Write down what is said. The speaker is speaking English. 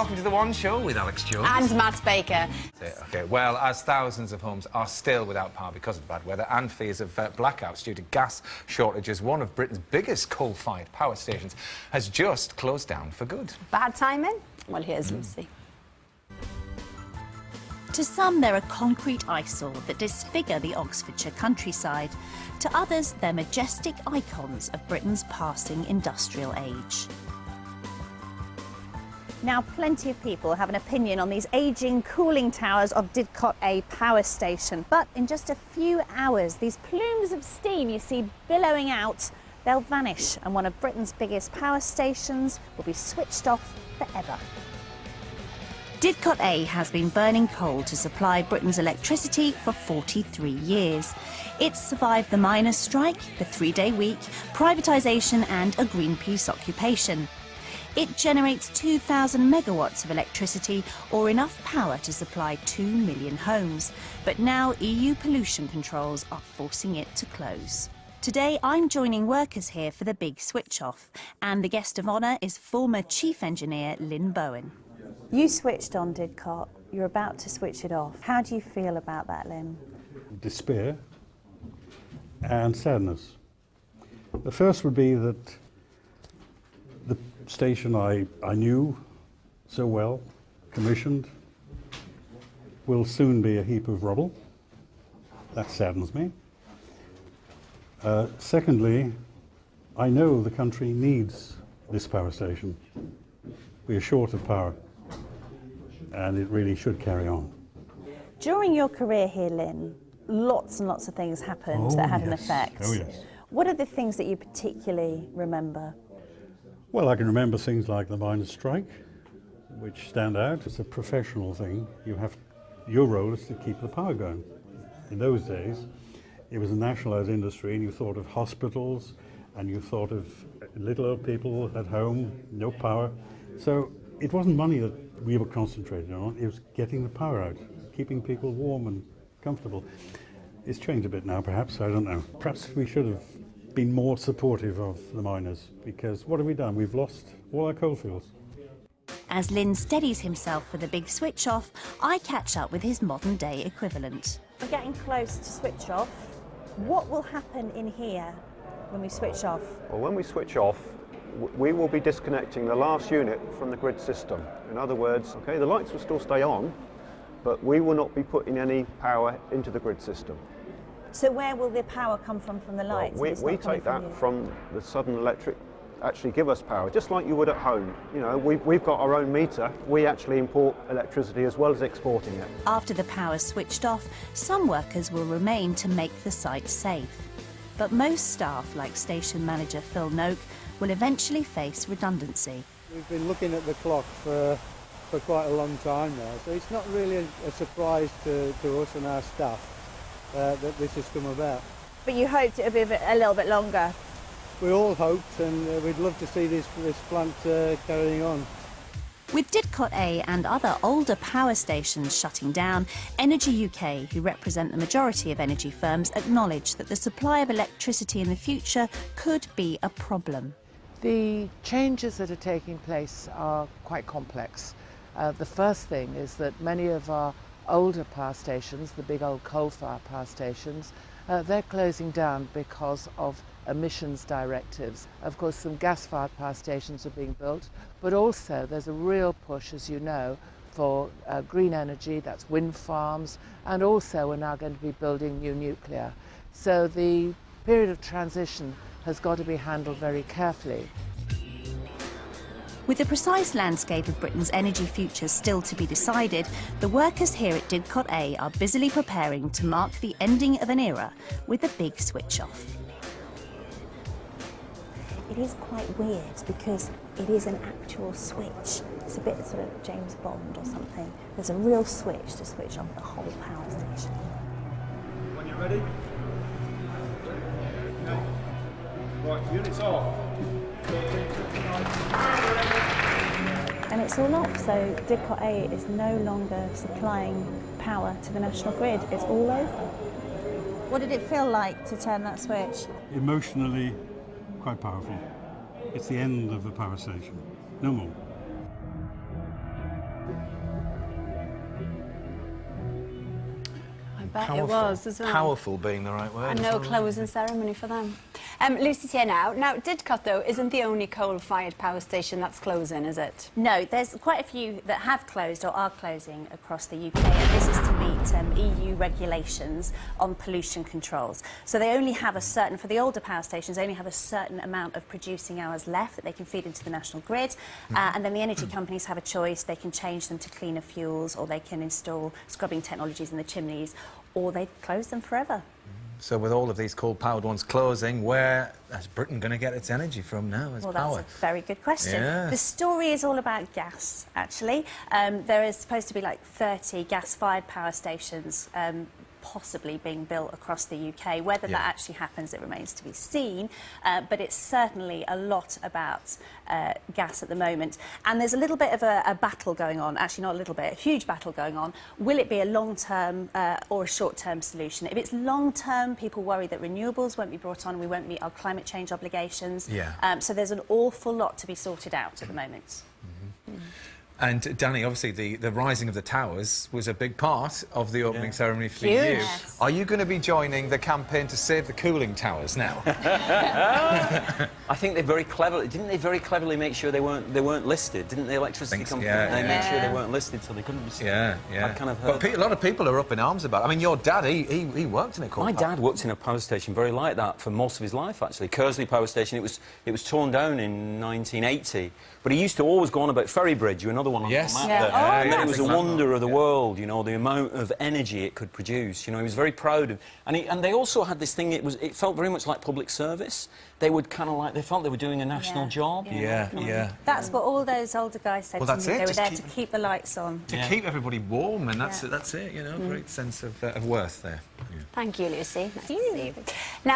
welcome to The One Show with Alex Jones. And Matt Baker. Okay, well, as thousands of homes are still without power because of bad weather and fears of blackouts due to gas shortages, one of Britain's biggest coal-fired power stations has just closed down for good. Bad timing? Well, here's Lucy. To some, they're a concrete eyesore that disfigure the Oxfordshire countryside. To others, they're majestic icons of Britain's passing industrial age. Now, plenty of people have an opinion on these ageing cooling towers of Didcot Power Station. But in just a few hours, these plumes of steam you see billowing out, they'll vanish, and one of Britain's biggest power stations will be switched off forever. Didcot A has been burning coal to supply Britain's electricity for 43 years. It's survived the miners' strike, the three-day week, privatisation and a Greenpeace occupation. It generates 2,000 megawatts of electricity, or enough power to supply 2 million homes. But now EU pollution controls are forcing it to close. Today I'm joining workers here for the big switch-off, and the guest of honour is former Chief Engineer Lynn Bowen. You switched on Didcot, you're about to switch it off. How do you feel about that, Lynn? Despair and sadness. The first would be that the station I knew so well, commissioned, will soon be a heap of rubble. That saddens me. Secondly, I know the country needs this power station. We are short of power, and it really should carry on. During your career here, Lynn, lots and lots of things happened that had an effect. Oh, yes. What are the things that you particularly remember? Well, I can remember things like the miners' strike, which stand out. It's a professional thing. Your role is to keep the power going. In those days, it was a nationalised industry, and you thought of hospitals, and you thought of little old people at home, no power. So it wasn't money that we were concentrating on, it was getting the power out, keeping people warm and comfortable. It's changed a bit now, perhaps, I don't know. Perhaps we should have been more supportive of the miners, because what have we done? We've lost all our coalfields. As Lynn steadies himself for the big switch-off, I catch up with his modern-day equivalent. We're getting close to switch off. What will happen in here when we switch off? Well, when we switch off, we will be disconnecting the last unit from the grid system. In other words, okay, the lights will still stay on, but we will not be putting any power into the grid system. So where will the power come from the lights? Well, we take that from the Southern Electric, actually give us power, just like you would at home. You know, we've got our own meter. We actually import electricity as well as exporting it. After the power's switched off, some workers will remain to make the site safe. But most staff, like station manager Phil Noak, will eventually face redundancy. We've been looking at the clock for quite a long time now, so it's not really a surprise to us and our staff that this has come about. But you hoped it would be a little bit longer? We all hoped, and we'd love to see this plant carrying on. With Didcot A and other older power stations shutting down, Energy UK, who represent the majority of energy firms, acknowledge that the supply of electricity in the future could be a problem. The changes that are taking place are quite complex. The first thing is that many of our older power stations, the big old coal-fired power stations, they're closing down because of emissions directives. Of course, some gas-fired power stations are being built, but also there's a real push, as you know, for green energy, that's wind farms, and also we're now going to be building new nuclear. So the period of transition has got to be handled very carefully. With the precise landscape of Britain's energy future still to be decided, the workers here at Didcot A are busily preparing to mark the ending of an era with a big switch-off. It is quite weird because it is an actual switch. It's a bit sort of James Bond or something. There's a real switch to switch off the whole power station. When you're ready. Right, units off. And it's all off, so Didcot A is no longer supplying power to the national grid. It's all over. What did it feel like to turn that switch? Emotionally, quite powerful. It's the end of the power station. No more. bet it was as well. Powerful being the right word. And no closing ceremony for them. Lucy's here now. Now, Didcot, though, isn't the only coal-fired power station that's closing, is it? No, there's quite a few that have closed or are closing across the UK, and this is to meet EU regulations on pollution controls. So they only have a certain, for the older power stations, they only have a certain amount of producing hours left that they can feed into the national grid, and then the energy companies have a choice. They can change them to cleaner fuels, or they can install scrubbing technologies in the chimneys, or they close them forever. So with all of these coal-powered ones closing, where is Britain going to get its energy from now as Well, power? that's a very good question. Yeah. The story is all about gas, actually. There is supposed to be like 30 gas-fired power stations possibly being built across the UK. Whether that actually happens, it remains to be seen, but it's certainly a lot about gas at the moment. And there's a little bit of a battle going on, actually not a little bit, a huge battle going on. Will it be a long-term or a short-term solution? If it's long-term, people worry that renewables won't be brought on, we won't meet our climate change obligations. So there's an awful lot to be sorted out at the moment. And Danny, obviously the rising of the towers was a big part of the opening ceremony for you. Yes. Are you going to be joining the campaign to save the cooling towers now? I think they very cleverly make sure they weren't listed, didn't the electricity company? They made sure they weren't listed, so they couldn't be seen. I kind of heard. But a lot of people are up in arms about it. I mean, your dad, he worked in a coal My power. dad worked in a power station very like that for most of his life, actually. Kersley Power Station, it was torn down in 1980, but he used to always go on about Ferrybridge, another one on the map there. And then it was a wonder of the world, you know, the amount of energy it could produce. You know, he was very proud of, and they also had this thing. It felt very much like public service. They would kind of like, they felt they were doing a national job. That's what all those older guys said to me. They were there to keep the lights on. To keep everybody warm, and that's it, you know, great sense of worth there. Thank you, Lucy. Nice to see you. Now,